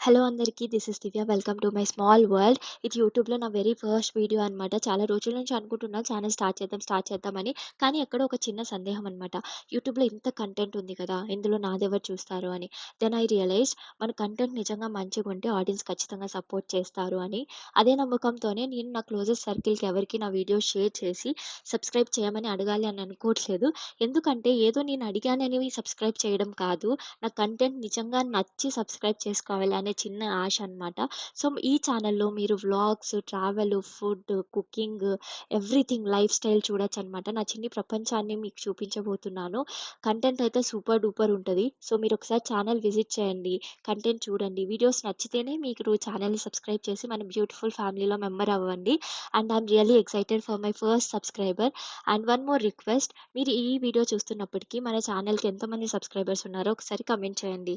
Hello అందరికీ. This is Divya. Welcome to my small world. ఇది యూట్యూబ్‌లో నా వెరీ ఫస్ట్ వీడియో అనమాట. చాలా రోజుల నుంచి అనుకుంటున్నా ఛానెల్ స్టార్ట్ చేద్దామని. కానీ ఎక్కడో ఒక చిన్న సందేహం అనమాట. యూట్యూబ్‌లో ఇంత కంటెంట్ ఉంది కదా! ఇందులో నాదెవరు చూస్తారు అని. దెన్ ఐ రియలైజ్డ్ మన కంటెంట్ నిజంగా మంచిగుంటే ఆడియన్స్ ఖచ్చితంగా సపోర్ట్ చేస్తారు అని. అదే నమ్మకంతోనే నేను నా క్లోజెస్ట్ సర్కిల్‌కి ఎవరికీ నా వీడియోస్ షేర్ చేసి సబ్స్క్రైబ్ చేయమని అడగాలి అని అనుకోవట్లేదు. ఎందుకంటే ఏదో నేను అడిగానని సబ్స్క్రైబ్ చేయడం కాదు. నా కంటెంట్ నిజంగా నచ్చి సబ్స్క్రైబ్ చేసుకోవాలి అనే చిన్న ఆశ అనమాట. సో, ఈ ఛానెల్‌లో మీరు vlogs, travel, food, cooking, everything life style చూడొచ్చనమాట. నా చిన్ని ప్రపంచాన్ని మీకు చూపించబోతున్నాను. కంటెంట్ అయితే సూపర్ డూపర్ ఉంటది. సో, మీరొకసారి ఛానెల్ విజిట్ చేయండి. కంటెంట్ చూడండి. వీడియోస్ నచ్చితేనే మీరు ఛానెల్‌ని సబ్స్క్రైబ్ చేసి మన బ్యూటిఫుల్ ఫ్యామిలీలో మెంబర్ అవ్వండి. And I'm really excited for my first subscriber. And one more request, మీరు ఈ వీడియో చూస్తున్నప్పటికి మన ఛానెల్‌కి ఎంతమంది సబ్స్క్రైబర్స్ ఉన్నారో ఒకసారి కామెంట్ చేయండి.